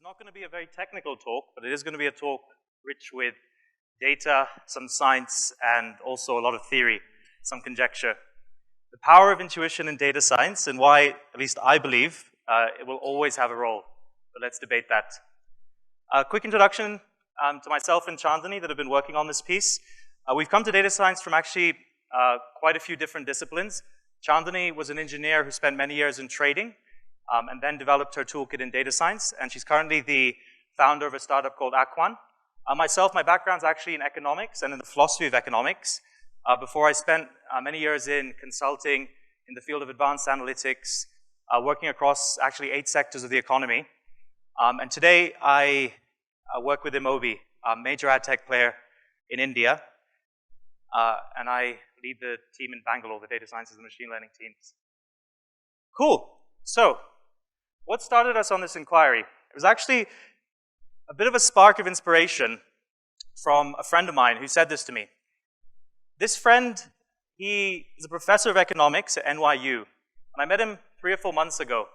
is not going to be a very technical talk, but it is going to be a talk rich with data, some science, and also a lot of theory, some conjecture. The power of intuition in data science and why, at least I believe, it will always have a role. But let's debate that. A quick introduction to myself and Chandani that have been working on this piece. We've come to data science from actually quite a few different disciplines. Chandani was an engineer who spent many years in trading and then developed her toolkit in data science, and she's currently the founder of a startup called Aquan. Myself, my background's actually in economics and in the philosophy of economics. Before I spent many years in consulting in the field of advanced analytics, working across actually 8 sectors of the economy. And today I work with Imobi, a major ad tech player in India, and I lead the team in Bangalore, the data sciences and machine learning teams. Cool. So, what started us on this inquiry? It was actually a bit of a spark of inspiration from a friend of mine who said this to me. This friend, he is a professor of economics at NYU, and I met him 3 or 4 months ago.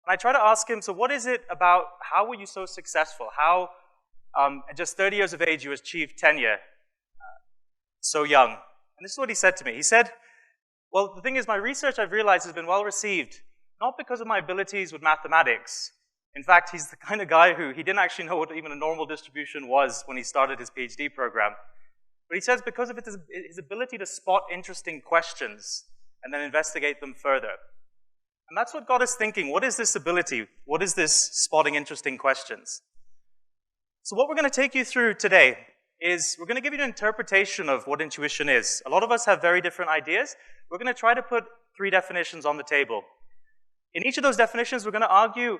And I tried to ask him, so what is it about, how were you so successful? How, at just 30 years of age, you achieved tenure so young? And this is what he said to me. He said, well, the thing is, my research, I've realized, has been well received, not because of my abilities with mathematics. In fact, he's the kind of guy who, he didn't actually know what even a normal distribution was when he started his PhD program. But he says because of his ability to spot interesting questions and then investigate them further. And that's what got us thinking, what is this ability? What is this spotting interesting questions? So what we're going to take you through today is we're going to give you an interpretation of what intuition is. A lot of us have very different ideas. We're going to try to put 3 definitions on the table. In each of those definitions, we're going to argue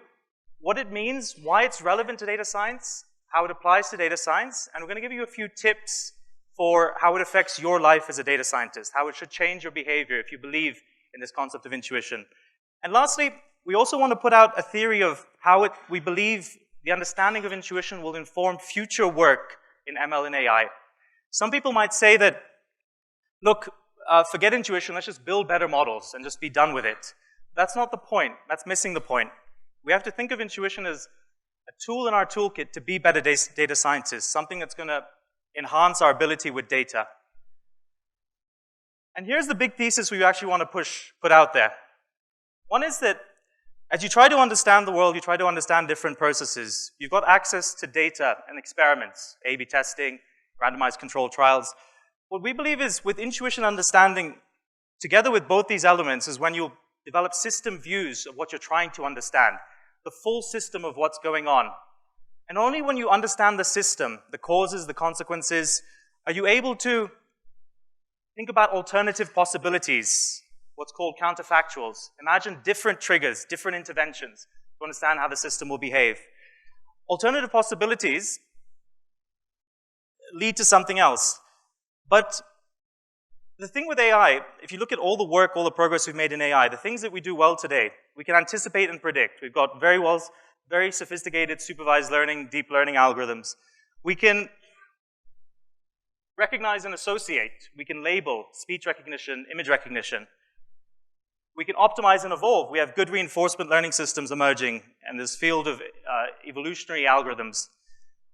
what it means, why it's relevant to data science, how it applies to data science, and we're going to give you a few tips for how it affects your life as a data scientist, how it should change your behavior if you believe in this concept of intuition. And lastly, we also want to put out a theory of how we believe the understanding of intuition will inform future work in ML and AI. Some people might say that, look, forget intuition, let's just build better models and just be done with it. That's not the point. That's missing the point. We have to think of intuition as a tool in our toolkit to be better data scientists, something that's going to enhance our ability with data. And here's the big thesis we actually want to put out there. One is that as you try to understand the world, you try to understand different processes. You've got access to data and experiments, A/B testing, randomized controlled trials. What we believe is with intuition understanding, together with both these elements, is when you'll develop system views of what you're trying to understand, the full system of what's going on. And only when you understand the system, the causes, the consequences, are you able to think about alternative possibilities, what's called counterfactuals. Imagine different triggers, different interventions to understand how the system will behave. Alternative possibilities lead to something else. But the thing with AI, if you look at all the work, all the progress we've made in AI, the things that we do well today, we can anticipate and predict. We've got very sophisticated supervised learning, deep learning algorithms. We can recognize and associate. We can label, speech recognition, image recognition. We can optimize and evolve. We have good reinforcement learning systems emerging in this field of evolutionary algorithms.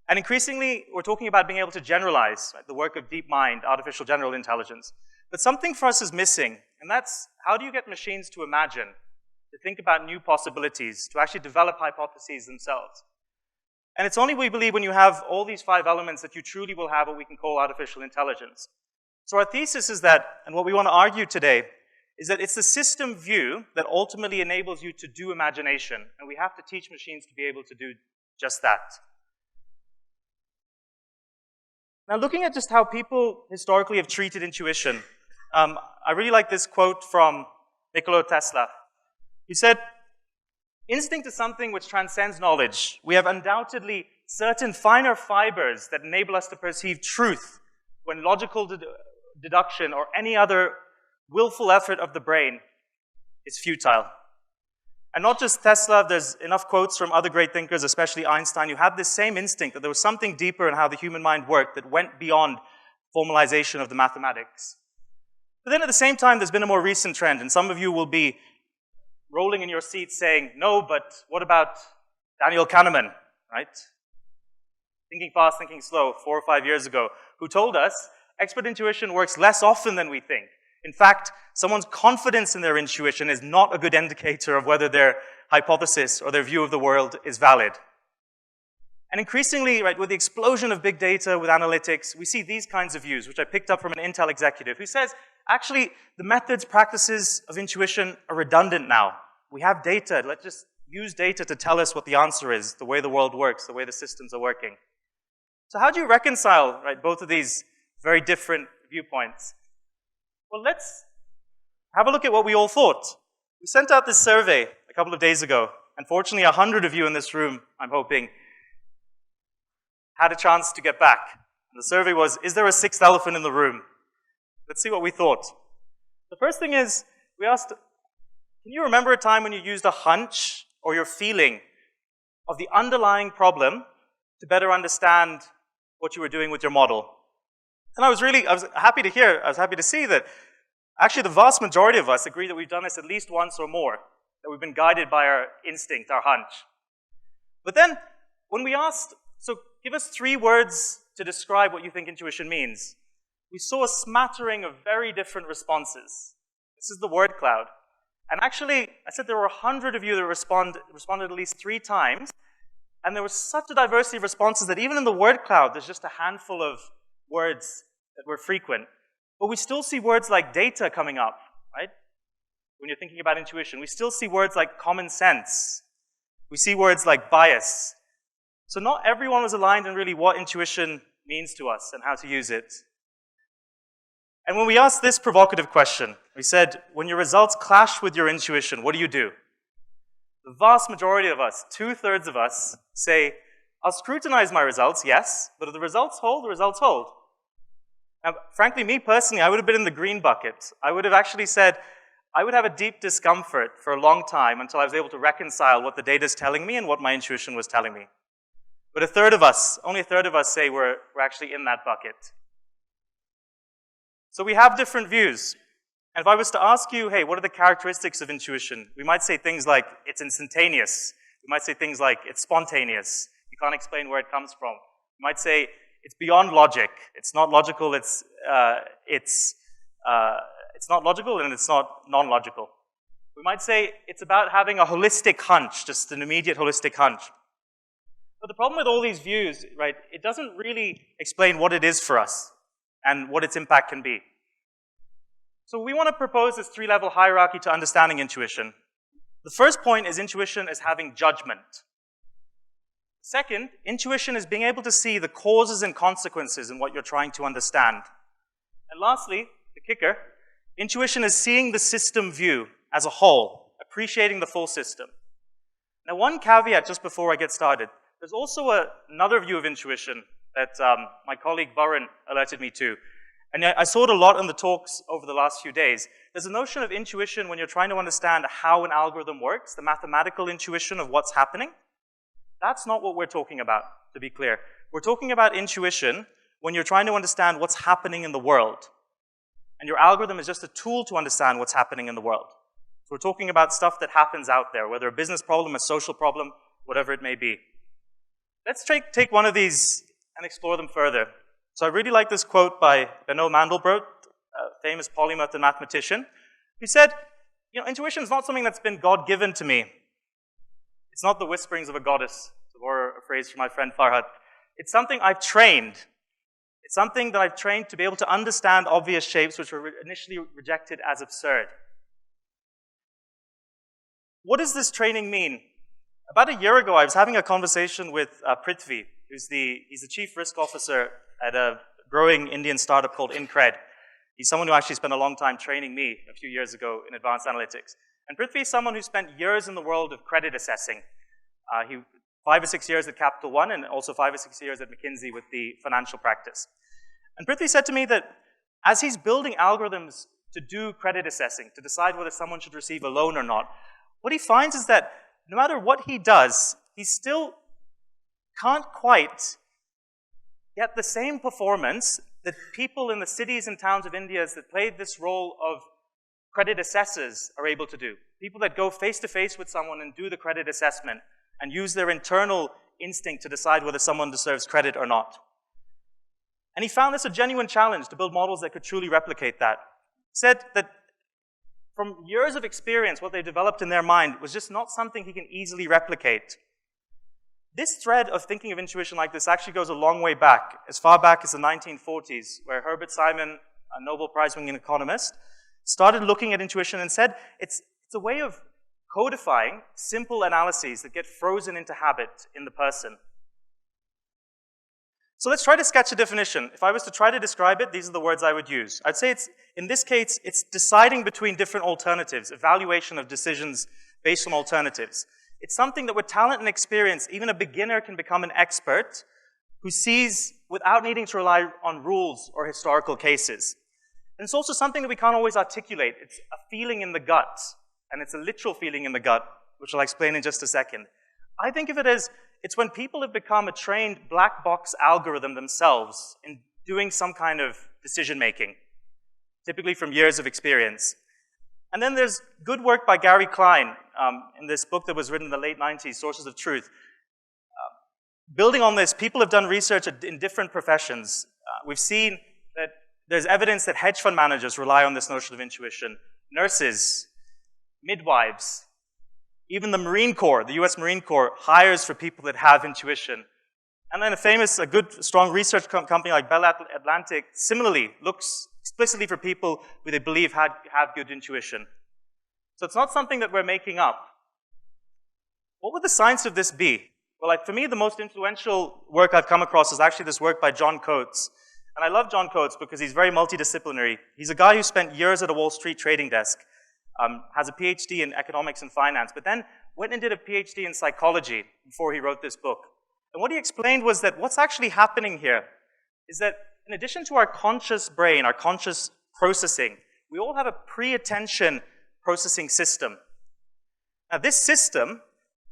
And increasingly, we're talking about being able to generalize, right, the work of DeepMind, artificial general intelligence. But something for us is missing, and that's how do you get machines to imagine, to think about new possibilities, to actually develop hypotheses themselves. And it's only, we believe, when you have all these 5 elements that you truly will have what we can call artificial intelligence. So our thesis is that, and what we want to argue today, is that it's the system view that ultimately enables you to do imagination, and we have to teach machines to be able to do just that. Now, looking at just how people historically have treated intuition, I really like this quote from Nikola Tesla. He said, "Instinct is something which transcends knowledge. We have undoubtedly certain finer fibers that enable us to perceive truth when logical deduction or any other willful effort of the brain is futile." And not just Tesla, there's enough quotes from other great thinkers, especially Einstein, who had this same instinct that there was something deeper in how the human mind worked that went beyond formalization of the mathematics. But then at the same time, there's been a more recent trend, and some of you will be rolling in your seats saying, no, but what about Daniel Kahneman? right? Thinking Fast, Thinking Slow, 4 or 5 years ago, who told us expert intuition works less often than we think. In fact, someone's confidence in their intuition is not a good indicator of whether their hypothesis or their view of the world is valid. And increasingly, right, with the explosion of big data, with analytics, we see these kinds of views, which I picked up from an Intel executive who says, actually, the methods, practices of intuition are redundant now. We have data. Let's just use data to tell us what the answer is, the way the world works, the way the systems are working. So how do you reconcile, right, both of these very different viewpoints? Well, let's have a look at what we all thought. We sent out this survey a couple of days ago. Unfortunately, 100 of you in this room, I'm hoping, had a chance to get back. And the survey was, is there a sixth elephant in the room? Let's see what we thought. The first thing is, we asked, can you remember a time when you used a hunch or your feeling of the underlying problem to better understand what you were doing with your model? And I was happy to see that actually the vast majority of us agree that we've done this at least once or more, that we've been guided by our instinct, our hunch. But then, when we asked, so give us 3 words to describe what you think intuition means, we saw a smattering of very different responses. This is the word cloud. And actually, I said there were 100 of you that responded at least 3 times, and there was such a diversity of responses that even in the word cloud, there's just a handful of words that were frequent. But we still see words like data coming up, right? When you're thinking about intuition. We still see words like common sense. We see words like bias. So not everyone was aligned in really what intuition means to us and how to use it. And when we asked this provocative question, we said, when your results clash with your intuition, what do you do? The vast majority of us, 2/3 of us, say, I'll scrutinize my results, yes, but if the results hold, the results hold. Now, frankly, me personally, I would have been in the green bucket. I would have actually said, I would have a deep discomfort for a long time until I was able to reconcile what the data is telling me and what my intuition was telling me. But only a third of us say we're actually in that bucket. So we have different views. And if I was to ask you, hey, what are the characteristics of intuition? We might say things like, it's instantaneous. We might say things like, it's spontaneous. You can't explain where it comes from. We might say, it's beyond logic. It's not logical, it's not logical, and it's not non-logical. We might say, it's about having a holistic hunch, just an immediate holistic hunch. But the problem with all these views, right, it doesn't really explain what it is for us and what its impact can be. So we want to propose this 3-level hierarchy to understanding intuition. The first point is intuition as having judgment. Second, intuition is being able to see the causes and consequences in what you're trying to understand. And lastly, the kicker, intuition is seeing the system view as a whole, appreciating the full system. Now, one caveat just before I get started. There's also another view of intuition that my colleague Varun alerted me to. And I saw it a lot in the talks over the last few days. There's a notion of intuition when you're trying to understand how an algorithm works, the mathematical intuition of what's happening. That's not what we're talking about, to be clear. We're talking about intuition when you're trying to understand what's happening in the world. And your algorithm is just a tool to understand what's happening in the world. So we're talking about stuff that happens out there, whether a business problem, a social problem, whatever it may be. Let's take one of these and explore them further. So I really like this quote by Benno Mandelbrot, a famous polymath and mathematician. He said, intuition is not something that's been God-given to me. It's not the whisperings of a goddess, to borrow a phrase from my friend Farhad. It's something I've trained. It's something that I've trained to be able to understand obvious shapes which were initially rejected as absurd. What does this training mean? About a year ago, I was having a conversation with Prithvi, he's the chief risk officer at a growing Indian startup called Incred. He's someone who actually spent a long time training me a few years ago in advanced analytics. And Prithvi is someone who spent years in the world of credit assessing. 5 or 6 years at Capital One and also 5 or 6 years at McKinsey with the financial practice. And Prithvi said to me that as he's building algorithms to do credit assessing, to decide whether someone should receive a loan or not, what he finds is that no matter what he does, he still can't quite get the same performance that people in the cities and towns of India that played this role of credit assessors are able to do. People that go face-to-face with someone and do the credit assessment and use their internal instinct to decide whether someone deserves credit or not. And he found this a genuine challenge to build models that could truly replicate that. He said that from years of experience, what they developed in their mind was just not something he can easily replicate. This thread of thinking of intuition like this actually goes a long way back, as far back as the 1940s, where Herbert Simon, a Nobel Prize-winning economist, started looking at intuition and said it's a way of codifying simple analyses that get frozen into habit in the person. So let's try to sketch a definition. If I was to try to describe it, these are the words I would use. I'd say in this case, it's deciding between different alternatives, evaluation of decisions based on alternatives. It's something that with talent and experience, even a beginner can become an expert who sees without needing to rely on rules or historical cases. And it's also something that we can't always articulate. It's a feeling in the gut, and it's a literal feeling in the gut, which I'll explain in just a second. I think of it as it's when people have become a trained black box algorithm themselves in doing some kind of decision-making, typically from years of experience. And then there's good work by Gary Klein in this book that was written in the late 90s, Sources of Truth. Building on this, people have done research in different professions. We've seen that there's evidence that hedge fund managers rely on this notion of intuition, nurses, midwives, even the Marine Corps, the US Marine Corps, hires for people that have intuition. And then a good, strong research company like Bell Atlantic similarly looks explicitly for people who they believe have good intuition. So it's not something that we're making up. What would the science of this be? Well, for me, the most influential work I've come across is actually this work by John Coates. And I love John Coates because he's very multidisciplinary. He's a guy who spent years at a Wall Street trading desk, has a PhD in economics and finance, but then went and did a PhD in psychology before he wrote this book. And what he explained was that what's actually happening here is that in addition to our conscious brain, our conscious processing, we all have a pre-attention processing system. Now, this system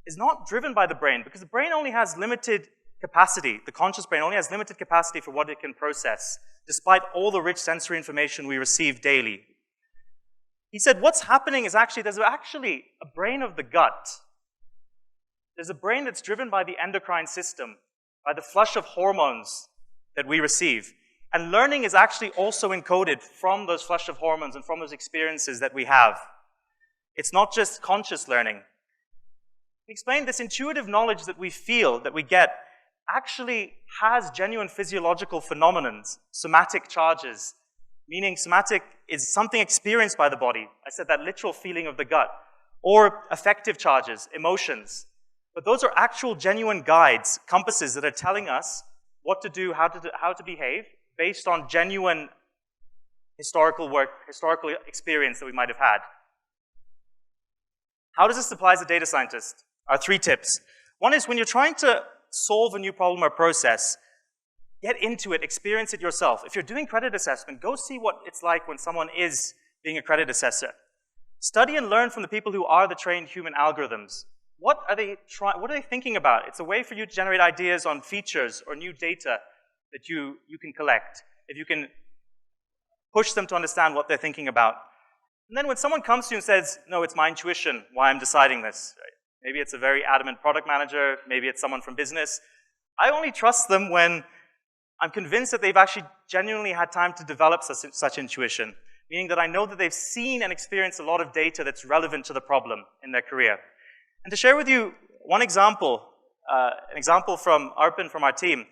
is not driven by the brain because the brain only has limited capacity. The conscious brain only has limited capacity for what it can process, despite all the rich sensory information we receive daily. He said what's happening is there's actually a brain of the gut. There's a brain that's driven by the endocrine system, by the flush of hormones that we receive. And learning is actually also encoded from those flush of hormones and from those experiences that we have. It's not just conscious learning. He explained this intuitive knowledge that we feel, that we get, actually has genuine physiological phenomena, somatic charges, meaning somatic is something experienced by the body. I said that literal feeling of the gut. Or affective charges, emotions. But those are actual genuine guides, compasses that are telling us what to do, how to behave, based on genuine historical work, historical experience that we might have had. How does this apply as a data scientist? Our 3 tips. One is when you're trying to solve a new problem or process, get into it, experience it yourself. If you're doing credit assessment, go see what it's like when someone is being a credit assessor. Study and learn from the people who are the trained human algorithms. What are they thinking about? It's a way for you to generate ideas on features or new data that you can collect, if you can push them to understand what they're thinking about. And then when someone comes to you and says, no, it's my intuition why I'm deciding this, right? Maybe it's a very adamant product manager, maybe it's someone from business. I only trust them when I'm convinced that they've actually genuinely had time to develop such intuition, meaning that I know that they've seen and experienced a lot of data that's relevant to the problem in their career. And to share with you one example, an example from Arpin from our team,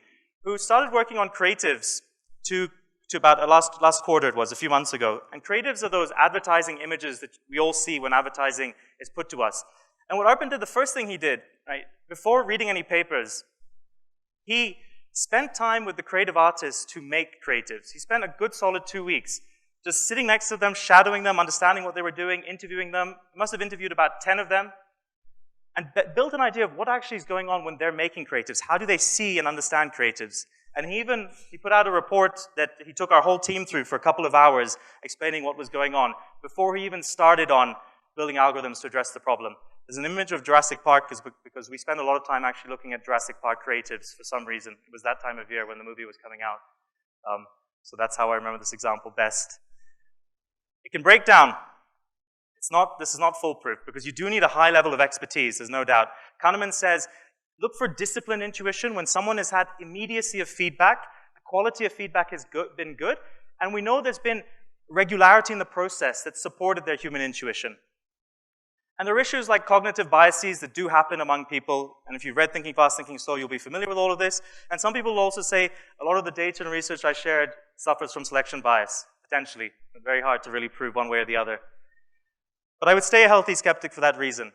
who started working on creatives to about last quarter, it was, a few months ago. And creatives are those advertising images that we all see when advertising is put to us. And what Arpin did, the first thing he did, right, before reading any papers, he spent time with the creative artists to make creatives. He spent a good solid 2 weeks just sitting next to them, shadowing them, understanding what they were doing, interviewing them. He must have interviewed about 10 of them and built an idea of what actually is going on when they're making creatives. How do they see and understand creatives? And he put out a report that he took our whole team through for a couple of hours explaining what was going on before he even started on building algorithms to address the problem. There's an image of Jurassic Park because we spend a lot of time actually looking at Jurassic Park creatives for some reason. It was that time of year when the movie was coming out. So that's how I remember this example best. It can break down. This is not foolproof because you do need a high level of expertise, there's no doubt. Kahneman says Look for disciplined intuition when someone has had immediacy of feedback, the quality of feedback has been good, and we know there's been regularity in the process that supported their human intuition. And there are issues like cognitive biases that do happen among people, and if you've read Thinking Fast, Thinking Slow, you'll be familiar with all of this. And some people will also say a lot of the data and research I shared suffers from selection bias, potentially. It's very hard to really prove one way or the other. But I would stay a healthy skeptic for that reason.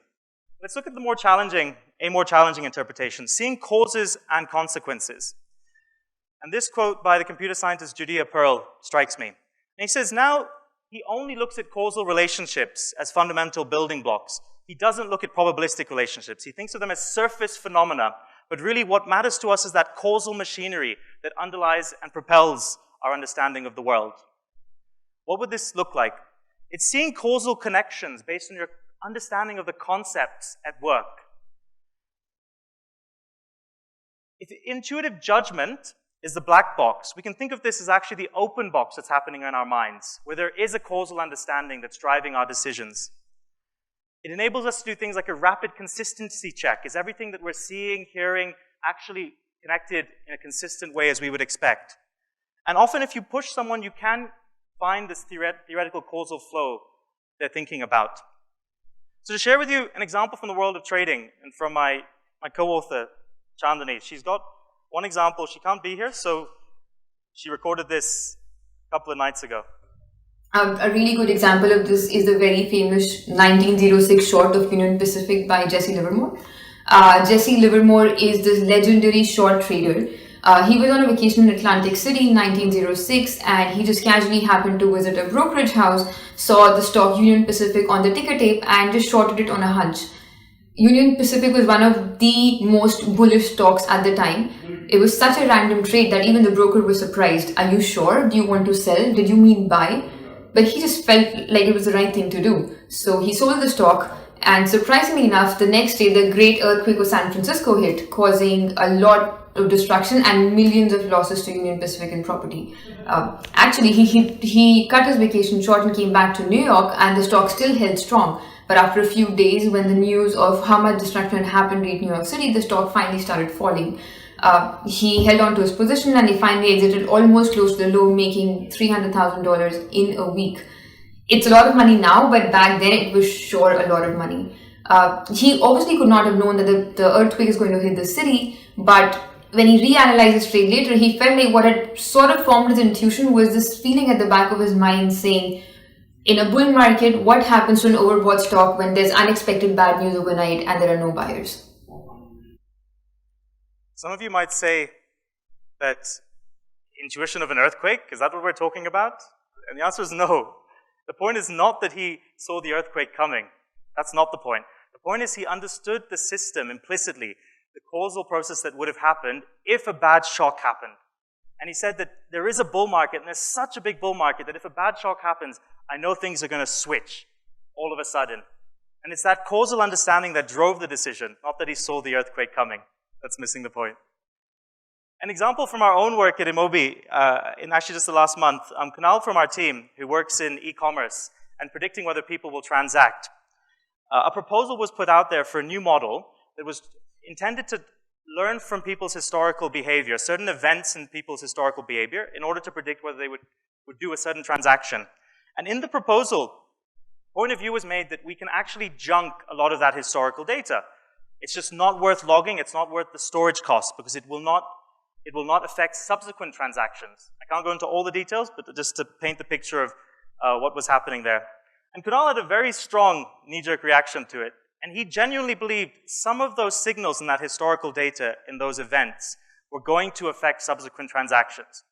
Let's look at a more challenging interpretation, seeing causes and consequences. And this quote by the computer scientist Judea Pearl strikes me. And he says, now he only looks at causal relationships as fundamental building blocks. He doesn't look at probabilistic relationships. He thinks of them as surface phenomena. But really what matters to us is that causal machinery that underlies and propels our understanding of the world. What would this look like? It's seeing causal connections based on your understanding of the concepts at work. If intuitive judgment is the black box, we can think of this as actually the open box that's happening in our minds, where there is a causal understanding that's driving our decisions. It enables us to do things like a rapid consistency check. Is everything that we're seeing, hearing, actually connected in a consistent way as we would expect? And often if you push someone, you can find this theoretical causal flow they're thinking about. So to share with you an example from the world of trading and from my co-author, Chandani, she's got one example. She can't be here, so she recorded this a couple of nights ago. A really good example of this is the very famous 1906 short of Union Pacific by Jesse Livermore. Jesse Livermore is this legendary short trader. He was on a vacation in Atlantic City in 1906, and he just casually happened to visit a brokerage house, saw the stock Union Pacific on the ticker tape, and just shorted it on a hunch. Union Pacific was one of the most bullish stocks at the time. It was such a random trade that even the broker was surprised. Are you sure? Do you want to sell? Did you mean buy? But he just felt like it was the right thing to do. So he sold the stock, and surprisingly enough, the next day the great earthquake of San Francisco hit, causing a lot of destruction and millions of losses to Union Pacific and property. Actually, he cut his vacation short and came back to New York, and the stock still held strong. But after a few days, when the news of how much destruction happened in New York City, the stock finally started falling. He held on to his position, and he finally exited almost close to the low, making $300,000 in a week. It's a lot of money now, but back then it was sure a lot of money. He obviously could not have known that the earthquake is going to hit the city, but when he reanalyzed his trade later, he felt like what had sort of formed his intuition was this feeling at the back of his mind saying, in a bull market, what happens to an overbought stock when there's unexpected bad news overnight and there are no buyers? Some of you might say that intuition of an earthquake, is that what we're talking about? And the answer is no. The point is not that he saw the earthquake coming. That's not the point. The point is he understood the system implicitly, the causal process that would have happened if a bad shock happened. And he said that there is a bull market, and there's such a big bull market that if a bad shock happens, I know things are going to switch all of a sudden. And it's that causal understanding that drove the decision, not that he saw the earthquake coming. That's missing the point. An example from our own work at Imobi, in actually just the last month, Kunal from our team, who works in e-commerce and predicting whether people will transact. A proposal was put out there for a new model that was intended to learn from people's historical behavior, certain events in people's historical behavior, in order to predict whether they would do a certain transaction. And in the proposal, point of view was made that we can actually junk a lot of that historical data. It's just not worth logging, it's not worth the storage cost, because it will not affect subsequent transactions. I can't go into all the details, but just to paint the picture of what was happening there. And Kunal had a very strong knee-jerk reaction to it. And he genuinely believed some of those signals in that historical data in those events were going to affect subsequent transactions.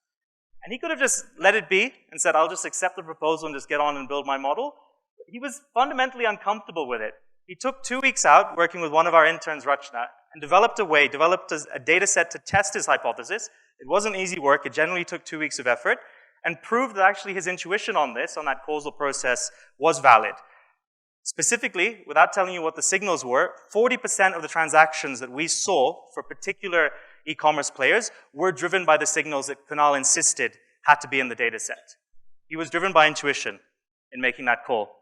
And he could have just let it be and said, I'll just accept the proposal and just get on and build my model. But he was fundamentally uncomfortable with it. He took 2 weeks out working with one of our interns, Rachna, and developed a data set to test his hypothesis. It wasn't easy work. It generally took 2 weeks of effort, and proved that actually his intuition on this, on that causal process, was valid. Specifically, without telling you what the signals were, 40% of the transactions that we saw for particular e-commerce players were driven by the signals that Kunal insisted had to be in the data set. He was driven by intuition in making that call.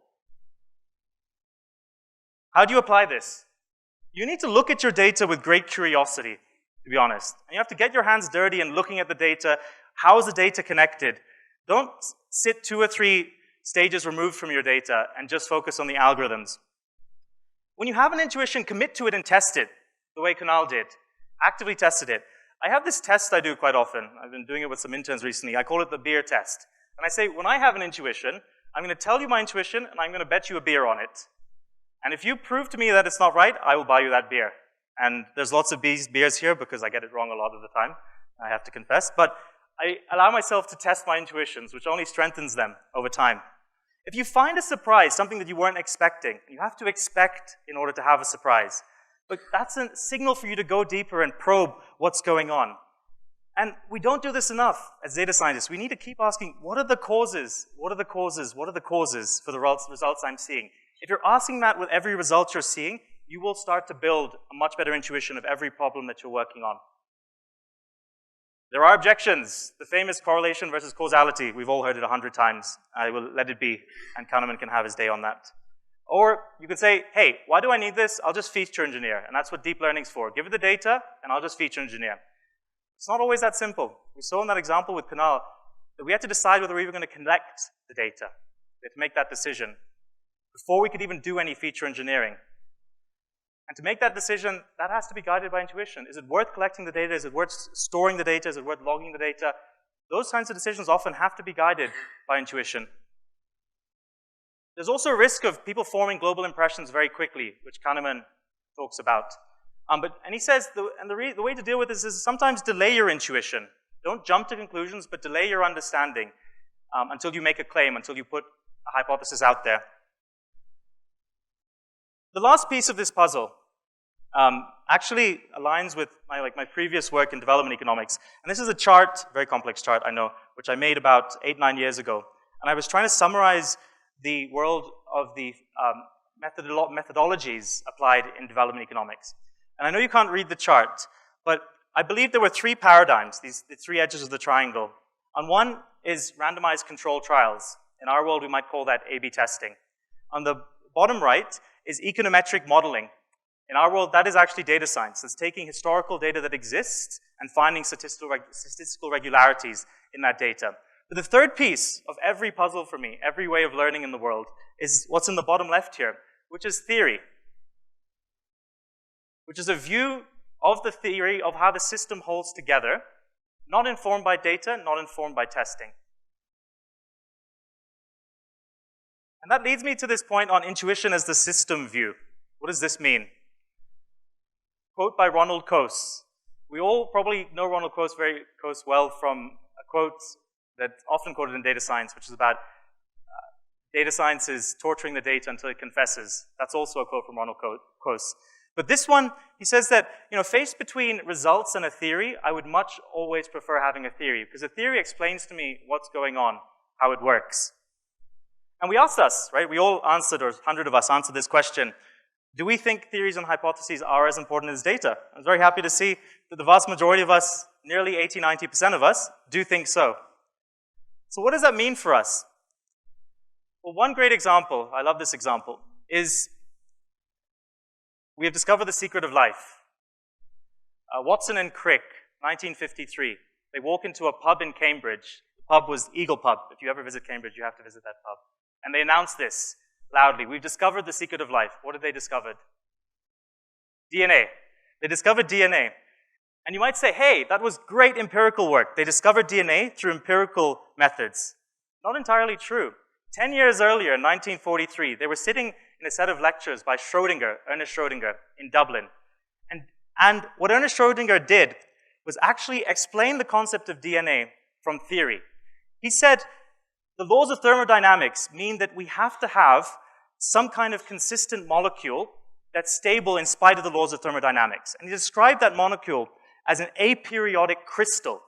How do you apply this? You need to look at your data with great curiosity, to be honest. And you have to get your hands dirty in looking at the data. How is the data connected? Don't sit 2 or 3 stages removed from your data and just focus on the algorithms. When you have an intuition, commit to it and test it, the way Kunal did. Actively tested it. I have this test I do quite often. I've been doing it with some interns recently. I call it the beer test. And I say, when I have an intuition, I'm going to tell you my intuition, and I'm going to bet you a beer on it. And if you prove to me that it's not right, I will buy you that beer. And there's lots of beers here because I get it wrong a lot of the time, I have to confess. But I allow myself to test my intuitions, which only strengthens them over time. If you find a surprise, something that you weren't expecting, you have to expect in order to have a surprise. But that's a signal for you to go deeper and probe what's going on. And we don't do this enough as data scientists. We need to keep asking, what are the causes? What are the causes? What are the causes for the results I'm seeing? If you're asking that with every result you're seeing, you will start to build a much better intuition of every problem that you're working on. There are objections. The famous correlation versus causality. We've all heard it 100 times. I will let it be, and Kahneman can have his day on that. Or you could say, hey, why do I need this? I'll just feature engineer, and that's what deep learning's for. Give it the data, and I'll just feature engineer. It's not always that simple. We saw in that example with Kunal that we had to decide whether we were going to collect the data. We had to make that decision before we could even do any feature engineering. And to make that decision, that has to be guided by intuition. Is it worth collecting the data? Is it worth storing the data? Is it worth logging the data? Those kinds of decisions often have to be guided by intuition. There's also a risk of people forming global impressions very quickly, which Kahneman talks about. And he says, the way to deal with this is sometimes delay your intuition. Don't jump to conclusions, but delay your understanding until you make a claim, until you put a hypothesis out there. The last piece of this puzzle actually aligns with my previous work in development economics. And this is a chart, very complex chart, I know, which I made about 8, 9 years ago. And I was trying to summarize the world of the methodologies applied in development economics. And I know you can't read the chart, but I believe there were 3 paradigms, the 3 edges of the triangle. On one is randomized control trials. In our world, we might call that A/B testing. On the bottom right is econometric modeling. In our world, that is actually data science. It's taking historical data that exists and finding statistical regularities in that data. But the third piece of every puzzle for me, every way of learning in the world, is what's in the bottom left here, which is theory, which is a view of the theory of how the system holds together, not informed by data, not informed by testing. And that leads me to this point on intuition as the system view. What does this mean? Quote by Ronald Coase. We all probably know Ronald Coase well from a quote that's often quoted in data science, which is about data science is torturing the data until it confesses. That's also a quote from Ronald Coase. But this one, he says that, faced between results and a theory, I would much always prefer having a theory, because a theory explains to me what's going on, how it works. And we asked us, right? We all answered, or 100 of us answered this question. Do we think theories and hypotheses are as important as data? I was very happy to see that the vast majority of us, nearly 80, 90% of us, do think so. So what does that mean for us? Well, one great example, I love this example, is we have discovered the secret of life. Watson and Crick, 1953. They walk into a pub in Cambridge. The pub was Eagle Pub. If you ever visit Cambridge, you have to visit that pub. And they announce this loudly. We've discovered the secret of life. What have they discovered? DNA. They discovered DNA. And you might say, hey, that was great empirical work. They discovered DNA through empirical methods. Not entirely true. 10 years earlier, in 1943, they were sitting in a set of lectures by Ernest Schrödinger, in Dublin. And what Ernest Schrödinger did was actually explain the concept of DNA from theory. He said, the laws of thermodynamics mean that we have to have some kind of consistent molecule that's stable in spite of the laws of thermodynamics. And he described that molecule as an aperiodic crystal.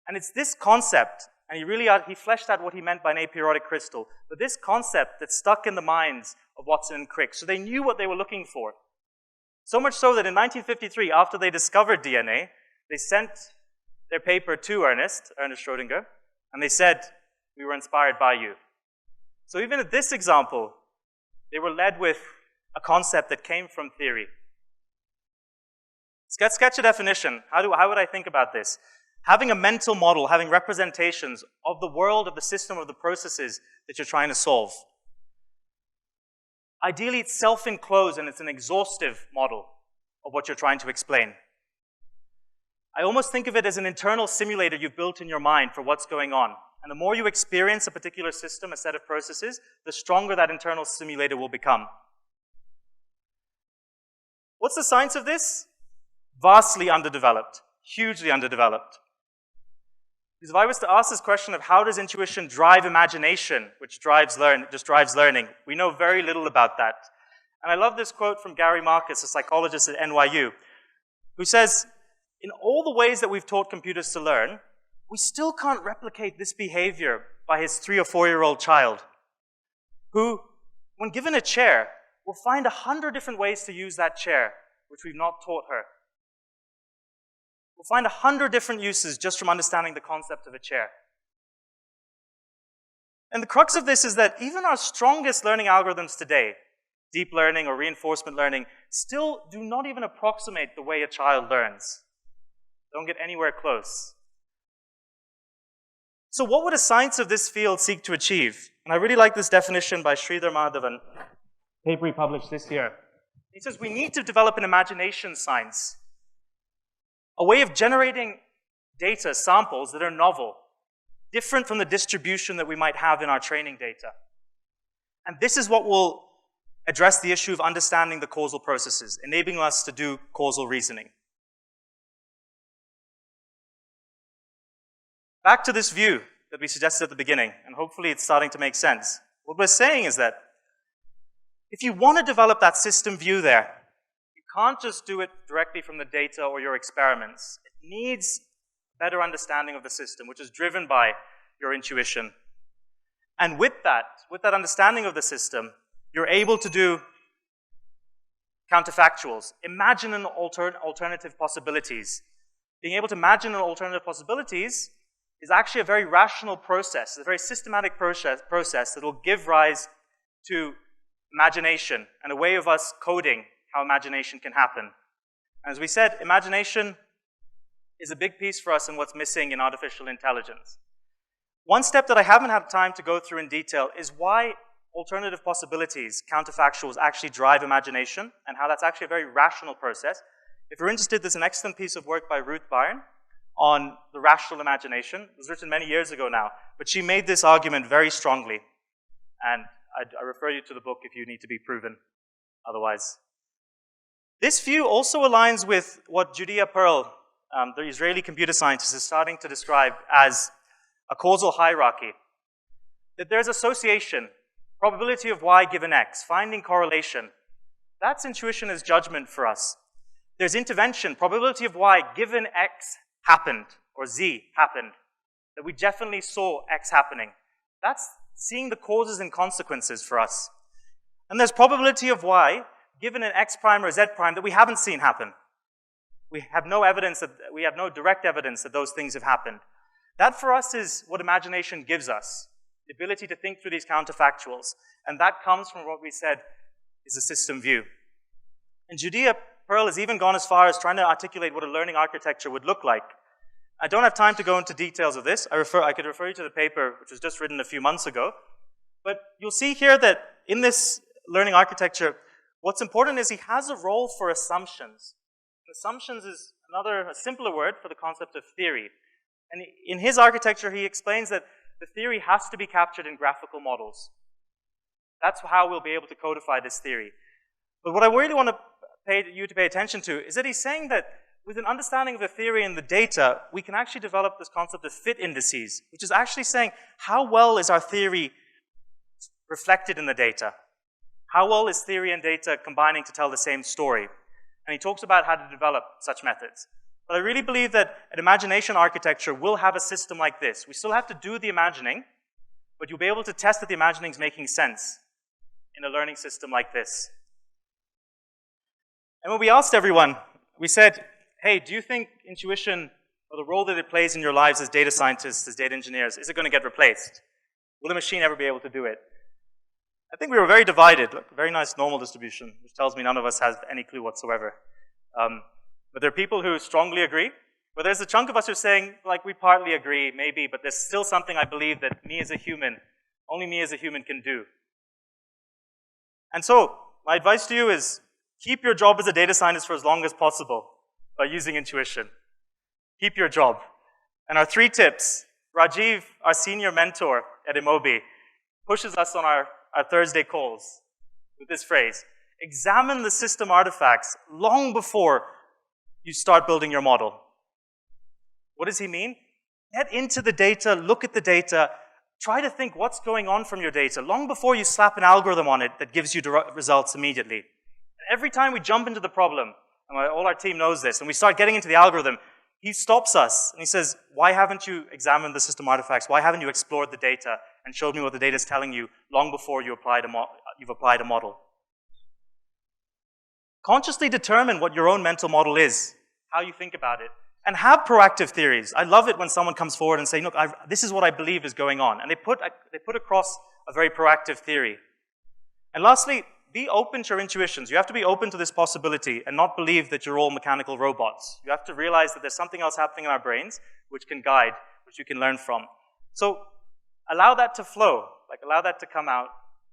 And it's this concept, and he fleshed out what he meant by an aperiodic crystal, but this concept that stuck in the minds of Watson and Crick. So they knew what they were looking for. So much so that in 1953, after they discovered DNA, they sent their paper to Ernest Schrödinger, and they said, we were inspired by you. So even at this example, they were led with a concept that came from theory. Let's sketch a definition. How would I think about this? Having a mental model, having representations of the world, of the system, of the processes that you're trying to solve. Ideally, it's self-enclosed and it's an exhaustive model of what you're trying to explain. I almost think of it as an internal simulator you've built in your mind for what's going on. And the more you experience a particular system, a set of processes, the stronger that internal simulator will become. What's the science of this? Vastly underdeveloped, hugely underdeveloped. Because if I was to ask this question of how does intuition drive imagination, which drives learning, we know very little about that. And I love this quote from Gary Marcus, a psychologist at NYU, who says, in all the ways that we've taught computers to learn, we still can't replicate this behavior by his 3 or 4-year-old child, who, when given a chair, will find 100 different ways to use that chair, which we've not taught her. We'll find 100 different uses just from understanding the concept of a chair. And the crux of this is that even our strongest learning algorithms today, deep learning or reinforcement learning, still do not even approximate the way a child learns. Don't get anywhere close. So what would a science of this field seek to achieve? And I really like this definition by Sridhar Madhavan, a paper he published this year. He says we need to develop an imagination science, a way of generating data, samples that are novel, different from the distribution that we might have in our training data. And this is what will address the issue of understanding the causal processes, enabling us to do causal reasoning. Back to this view that we suggested at the beginning, and hopefully it's starting to make sense. What we're saying is that if you want to develop that system view there, you can't just do it directly from the data or your experiments. It needs better understanding of the system, which is driven by your intuition. And with that understanding of the system, you're able to do counterfactuals. Imagine an alternative possibilities. Being able to imagine an alternative possibilities is actually a very rational process, a very systematic process that will give rise to imagination and a way of us coding how imagination can happen. And as we said, imagination is a big piece for us in what's missing in artificial intelligence. One step that I haven't had time to go through in detail is why alternative possibilities, counterfactuals, actually drive imagination and how that's actually a very rational process. If you're interested, there's an excellent piece of work by Ruth Byrne on the rational imagination. It was written many years ago now, but she made this argument very strongly. And I refer you to the book if you need to be proven otherwise. This view also aligns with what Judea Pearl, the Israeli computer scientist, is starting to describe as a causal hierarchy. That there's association, probability of y given x, finding correlation. That's intuition as judgment for us. There's intervention, probability of y given x happened, or z happened. That we definitely saw x happening. That's seeing the causes and consequences for us. And there's probability of y given an x prime or z prime that we haven't seen happen. We have no direct evidence that those things have happened. That for us is what imagination gives us, the ability to think through these counterfactuals. And that comes from what we said is a system view. And Judea Pearl has even gone as far as trying to articulate what a learning architecture would look like. I don't have time to go into details of this. I could refer you to the paper, which was just written a few months ago. But you'll see here that in this learning architecture, what's important is he has a role for assumptions. Assumptions is a simpler word for the concept of theory. And in his architecture, he explains that the theory has to be captured in graphical models. That's how we'll be able to codify this theory. But what I really want you to pay attention to is that he's saying that with an understanding of the theory and the data, we can actually develop this concept of fit indices, which is actually saying how well is our theory reflected in the data? How well is theory and data combining to tell the same story? And he talks about how to develop such methods. But I really believe that an imagination architecture will have a system like this. We still have to do the imagining, but you'll be able to test that the imagining is making sense in a learning system like this. And when we asked everyone, we said, hey, do you think intuition, or the role that it plays in your lives as data scientists, as data engineers, is it going to get replaced? Will a machine ever be able to do it? I think we were very divided. Look, a very nice normal distribution, which tells me none of us has any clue whatsoever. But there are people who strongly agree. But there's a chunk of us who are saying, like, we partly agree, maybe, but there's still something I believe that me as a human, only me as a human can do. And so, my advice to you is, keep your job as a data scientist for as long as possible by using intuition. Keep your job. And our 3 tips, Rajiv, our senior mentor at Imobi, pushes us on our Thursday calls with this phrase: examine the system artifacts long before you start building your model. What does he mean? Get into the data, look at the data, try to think what's going on from your data long before you slap an algorithm on it that gives you results immediately. Every time we jump into the problem, and all our team knows this, and we start getting into the algorithm, he stops us and he says, why haven't you examined the system artifacts? Why haven't you explored the data and showed me what the data is telling you long before you've applied a model? Consciously determine what your own mental model is, how you think about it, and have proactive theories. I love it when someone comes forward and say, look, this is what I believe is going on. And they put across a very proactive theory. And lastly, be open to your intuitions. You have to be open to this possibility and not believe that you're all mechanical robots. You have to realize that there's something else happening in our brains which can guide, which you can learn from. So allow that to flow, like allow that to come out.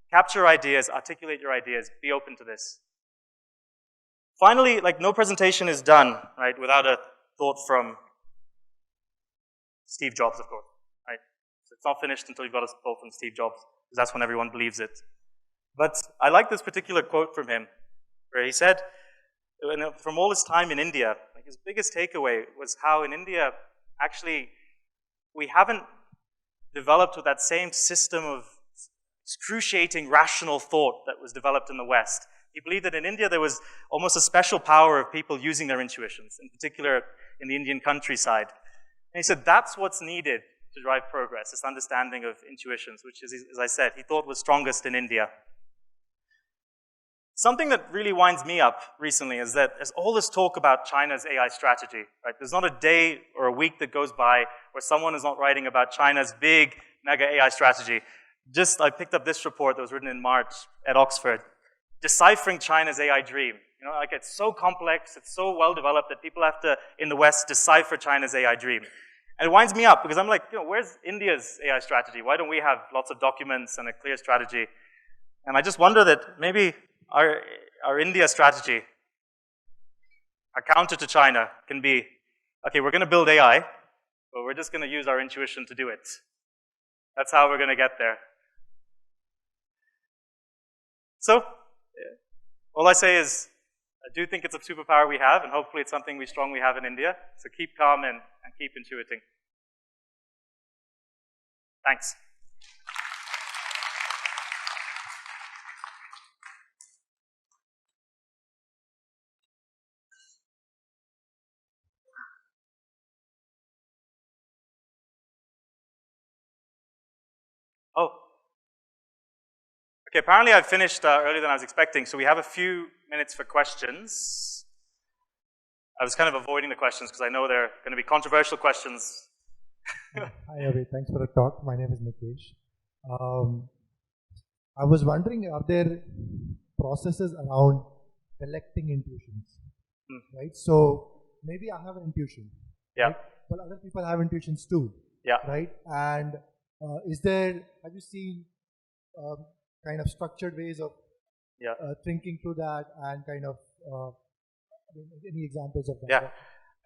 Capture ideas, articulate your ideas, be open to this. Finally, like no presentation is done, right, without a thought from Steve Jobs, of course, right? So it's not finished until you've got a thought from Steve Jobs, because that's when everyone believes it. But I like this particular quote from him, where he said, from all his time in India, like his biggest takeaway was how in India, actually, we haven't developed with that same system of excruciating rational thought that was developed in the West. He believed that in India there was almost a special power of people using their intuitions, in particular in the Indian countryside. And he said that's what's needed to drive progress, this understanding of intuitions, which is, as I said, he thought was strongest in India. Something that really winds me up recently is that there's all this talk about China's AI strategy, right? There's not a day or a week that goes by where someone is not writing about China's big, mega AI strategy. I picked up this report that was written in March at Oxford, deciphering China's AI dream. You know, like it's so complex, it's so well developed that people have to, in the West, decipher China's AI dream. And it winds me up because I'm like, where's India's AI strategy? Why don't we have lots of documents and a clear strategy? And I just wonder that maybe our India strategy, our counter to China can be, okay, we're going to build AI, but we're just going to use our intuition to do it. That's how we're going to get there. So, all I say is, I do think it's a superpower we have, and hopefully it's something we strongly have in India. So keep calm and keep intuiting. Thanks. Oh. Okay, apparently I finished earlier than I was expecting, so we have a few minutes for questions. I was kind of avoiding the questions because I know they're going to be controversial questions. Hi, Avi. Thanks for the talk. My name is Nikesh. I was wondering, are there processes around collecting intuitions? Right? So maybe I have an intuition. Yeah. Right? But other people have intuitions too. Yeah. Right? And have you seen kind of structured ways of thinking through that and kind of any examples of that? Yeah.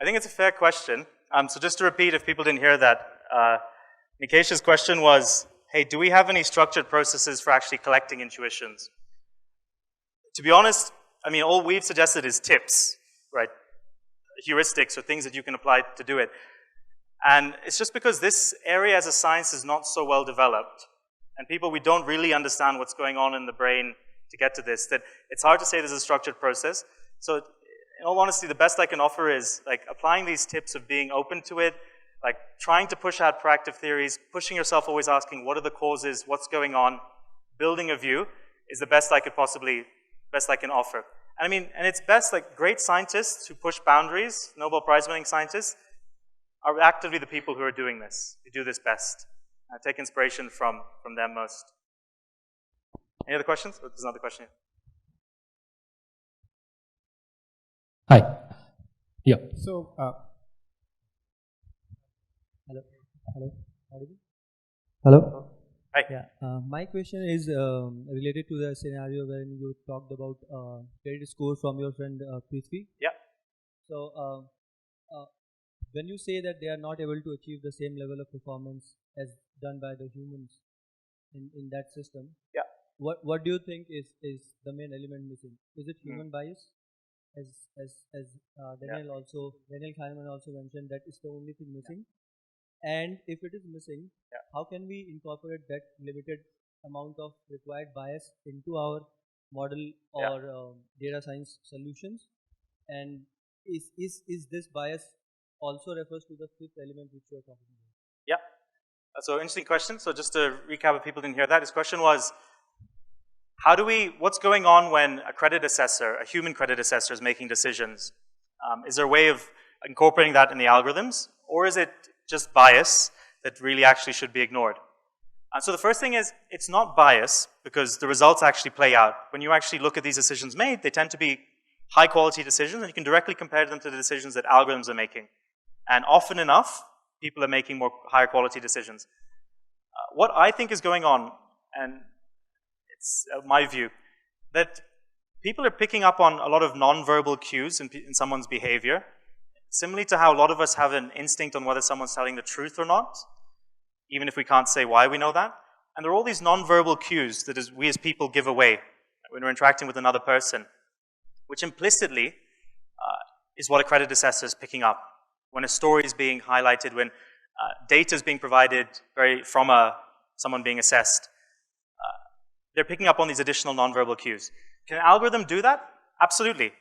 I think it's a fair question. So just to repeat, if people didn't hear that, Nikesh's question was, hey, do we have any structured processes for actually collecting intuitions? To be honest, I mean, all we've suggested is tips, right? Heuristics or things that you can apply to do it. And it's just because this area as a science is not so well developed, and we don't really understand what's going on in the brain to get to this, that it's hard to say there's a structured process. So in all honesty, the best I can offer is like applying these tips of being open to it, like trying to push out proactive theories, pushing yourself, always asking what are the causes, what's going on, building a view is the best I can offer. And I mean, and it's best, like great scientists who push boundaries, Nobel Prize winning scientists, are actively the people who are doing this, who do this best. I take inspiration from them most. Any other questions? Oh, there's another question. Hi. Yeah. So, hello. Hi. Yeah, my question is related to the scenario when you talked about credit score from your friend Prithvi. Yeah. So, when you say that they are not able to achieve the same level of performance as done by the humans in that system, yeah, what do you think is the main element missing? Is it human bias? As Daniel Kahneman also mentioned that it's the only thing missing. And if it is missing, how can we incorporate that limited amount of required bias into our model or data science solutions? And is this bias also refers to the fifth element which you are talking about? Yeah. So interesting question. So just to recap, if people didn't hear that, his question was, what's going on when a credit assessor, a human credit assessor, is making decisions? Is there a way of incorporating that in the algorithms? Or is it just bias that really actually should be ignored? So the first thing is, it's not bias because the results actually play out. When you actually look at these decisions made, they tend to be high quality decisions, and you can directly compare them to the decisions that algorithms are making. And often enough, people are making more higher quality decisions. What I think is going on, and it's my view, that people are picking up on a lot of non-verbal cues in someone's behavior, similarly to how a lot of us have an instinct on whether someone's telling the truth or not, even if we can't say why we know that. And there are all these non-verbal cues that we as people give away when we're interacting with another person, which implicitly is what a credit assessor is picking up. When a story is being highlighted, when data is being provided from someone being assessed, they're picking up on these additional non-verbal cues. Can an algorithm do that? Absolutely.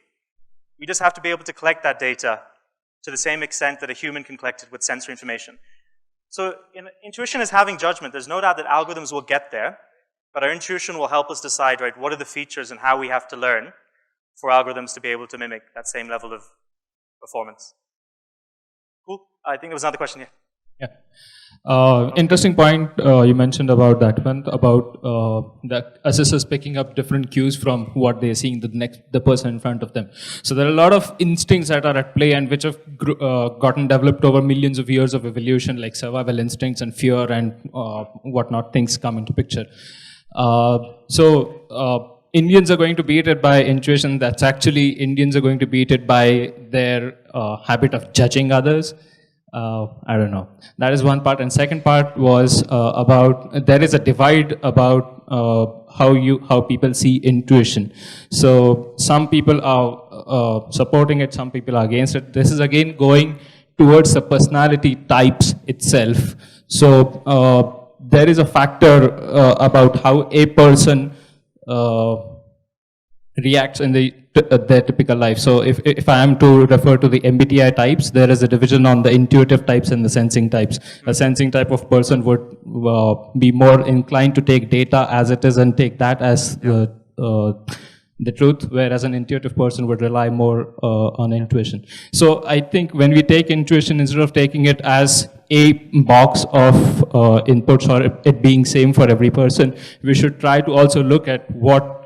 We just have to be able to collect that data to the same extent that a human can collect it with sensory information. So intuition is having judgment. There's no doubt that algorithms will get there, but our intuition will help us decide, right, what are the features and how we have to learn for algorithms to be able to mimic that same level of performance. Cool. I think there was another question here. Yeah. Interesting point you mentioned about that one, about the assessors picking up different cues from what they're seeing the person in front of them. So there are a lot of instincts that are at play and which have gotten developed over millions of years of evolution, like survival instincts and fear and whatnot, things come into picture. Indians are going to beat it by intuition. That's actually, Indians are going to beat it by their habit of judging others. I don't know. That is one part. And second part was about, there is a divide about how people see intuition. So some people are supporting it, some people are against it. This is again going towards the personality types itself. So there is a factor about how a person reacts in their typical life. So if I am to refer to the MBTI types, there is a division on the intuitive types and the sensing types. A sensing type of person would be more inclined to take data as it is and take that as the truth, whereas an intuitive person would rely more on intuition. So I think when we take intuition, instead of taking it as a box of inputs or it being same for every person, we should try to also look at what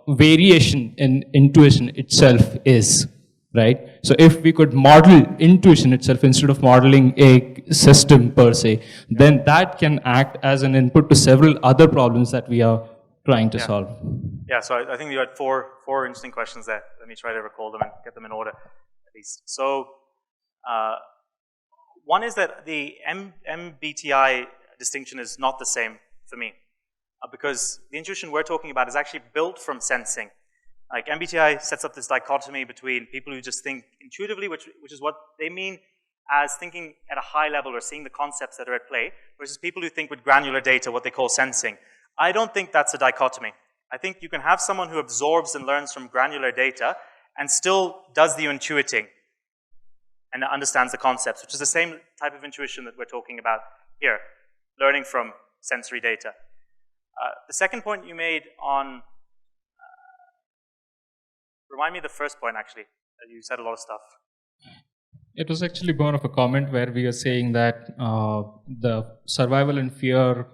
variation in intuition itself is, right? So if we could model intuition itself instead of modeling a system per se, then that can act as an input to several other problems that we are trying to solve. Yeah, so I think you had four interesting questions there. Let me try to recall them and get them in order, at least. So one is that the MBTI distinction is not the same for me. Because the intuition we're talking about is actually built from sensing. Like MBTI sets up this dichotomy between people who just think intuitively, which is what they mean as thinking at a high level or seeing the concepts that are at play, versus people who think with granular data, what they call sensing. I don't think that's a dichotomy. I think you can have someone who absorbs and learns from granular data and still does the intuiting and understands the concepts, which is the same type of intuition that we're talking about here, learning from sensory data. The second point you made on, remind me of the first point actually, you said a lot of stuff. It was actually more of a comment where we are saying that the survival and fear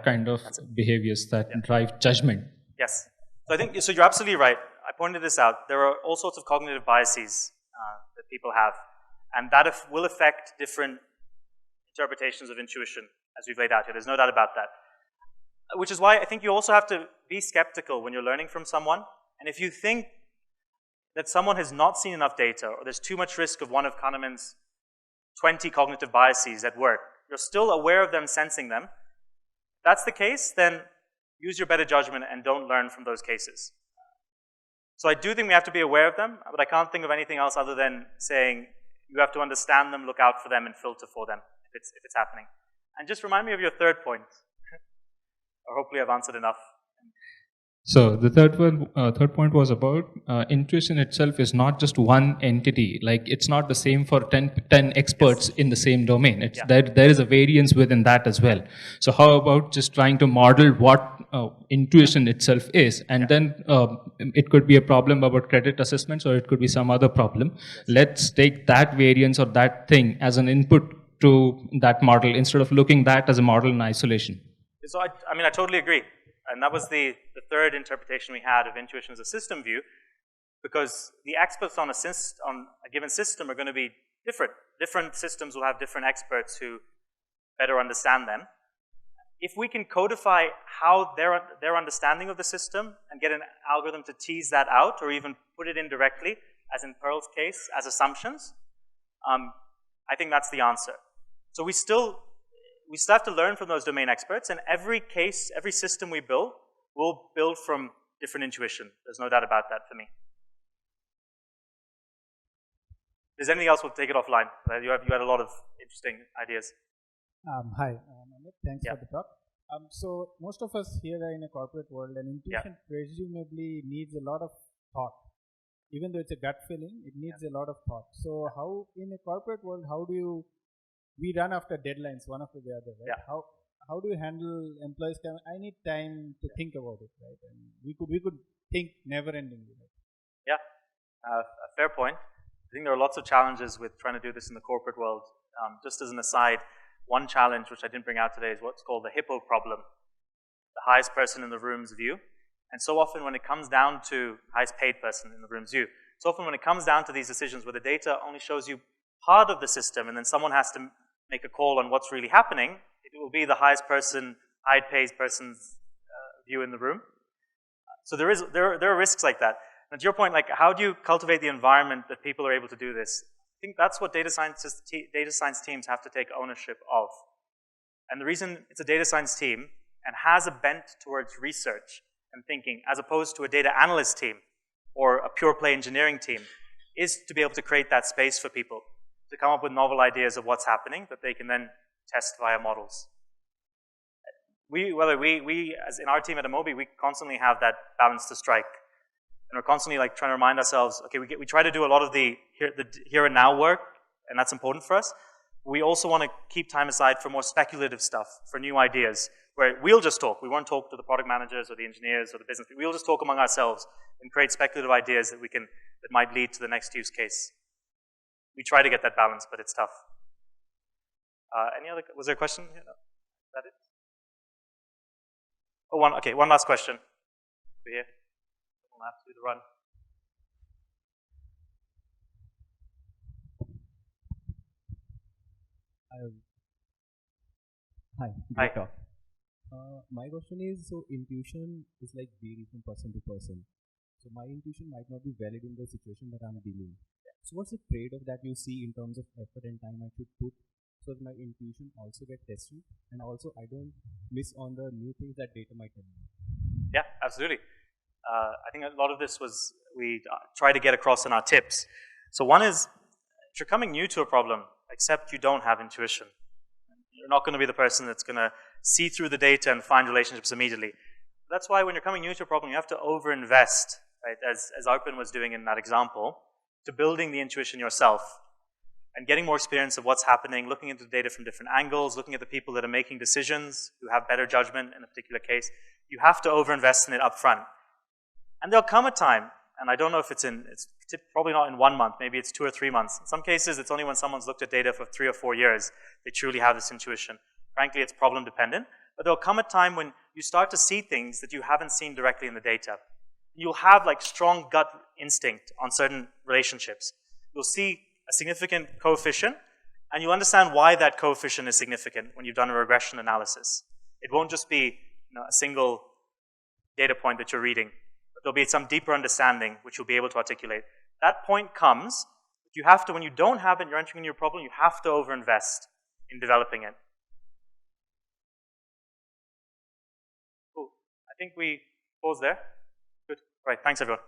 kind of behaviors that drive judgment. Yes. So I think, so you're absolutely right. I pointed this out. There are all sorts of cognitive biases that people have, and that will affect different interpretations of intuition, as we've laid out here. There's no doubt about that. Which is why I think you also have to be skeptical when you're learning from someone. And if you think that someone has not seen enough data, or there's too much risk of one of Kahneman's 20 cognitive biases at work, you're still aware of them, sensing them. If that's the case, then use your better judgment and don't learn from those cases. So I do think we have to be aware of them, but I can't think of anything else other than saying you have to understand them, look out for them, and filter for them if it's happening. And just remind me of your third point. Or hopefully I've answered enough. So the third point was about intuition itself is not just one entity. Like it's not the same for 10 experts in the same domain. It's there is a variance within that as well. So how about just trying to model what intuition itself is, and then it could be a problem about credit assessments, or it could be some other problem. Let's take that variance or that thing as an input to that model instead of looking that as a model in isolation. So I mean, I totally agree. And that was the third interpretation we had of intuition as a system view, because the experts on a given system are going to be different. Different systems will have different experts who better understand them. If we can codify how their understanding of the system and get an algorithm to tease that out, or even put it in directly, as in Pearl's case, as assumptions, I think that's the answer. So we still have to learn from those domain experts, and every case, every system we build, will build from different intuition. There's no doubt about that for me. If there's anything else, we'll take it offline. You had a lot of interesting ideas. Hi, Amit. Thanks for the talk. So most of us here are in a corporate world, and intuition presumably needs a lot of thought. Even though it's a gut feeling, it needs a lot of thought. So how, in a corporate world, we run after deadlines, one after the other, right? How do you handle employees? I need time to think about it, right? And we could think never-endingly. Right? Yeah, a fair point. I think there are lots of challenges with trying to do this in the corporate world. Just as an aside, one challenge which I didn't bring out today is what's called the hippo problem, the highest person in the room's view. And so often when it comes down to highest paid person in the room's view, so often when it comes down to these decisions where the data only shows you part of the system, and then someone has to make a call on what's really happening, it will be the highest paid person's view in the room. So there are risks like that. And to your point, like, how do you cultivate the environment that people are able to do this? I think that's what data science teams have to take ownership of. And the reason it's a data science team and has a bent towards research and thinking, as opposed to a data analyst team or a pure play engineering team, is to be able to create that space for people to come up with novel ideas of what's happening that they can then test via models. We as in our team at Amobi, we constantly have that balance to strike. And we're constantly like trying to remind ourselves, okay, we try to do a lot of the here and now work, and that's important for us. We also want to keep time aside for more speculative stuff, for new ideas, where we'll just talk. We won't talk to the product managers or the engineers or the business people. We'll just talk among ourselves and create speculative ideas that might lead to the next use case. We try to get that balance, but it's tough. Was there a question? Yeah, no? Is that it? Oh, one last question. Over here. We'll have to do the run. Hi. Hi. Talk. My question is, so intuition is like vary from person to person. So my intuition might not be valid in the situation that I'm dealing with. So what's the trade-off that you see in terms of effort and time I should put so that my intuition also get tested, and also I don't miss on the new things that data might tell me? Yeah, absolutely. I think a lot of this was we try to get across in our tips. So one is, if you're coming new to a problem, accept you don't have intuition. You're not going to be the person that's going to see through the data and find relationships immediately. That's why when you're coming new to a problem, you have to over-invest, right, as Arpan was doing in that example, to building the intuition yourself and getting more experience of what's happening, looking into the data from different angles, looking at the people that are making decisions who have better judgment in a particular case. You have to over-invest in it up front. And there'll come a time and I don't know if it's probably not in 1 month, maybe it's 2 or 3 months. In some cases, it's only when someone's looked at data for 3 or 4 years, they truly have this intuition. Frankly, it's problem dependent, but there'll come a time when you start to see things that you haven't seen directly in the data. You'll have like strong gut instinct on certain relationships. You'll see a significant coefficient, and you'll understand why that coefficient is significant when you've done a regression analysis. It won't just be a single data point that you're reading, but there'll be some deeper understanding which you'll be able to articulate. That point comes, you have to, when you don't have it, you're entering into your problem, you have to overinvest in developing it. Cool. I think we pause there. Good. Right. Thanks, everyone.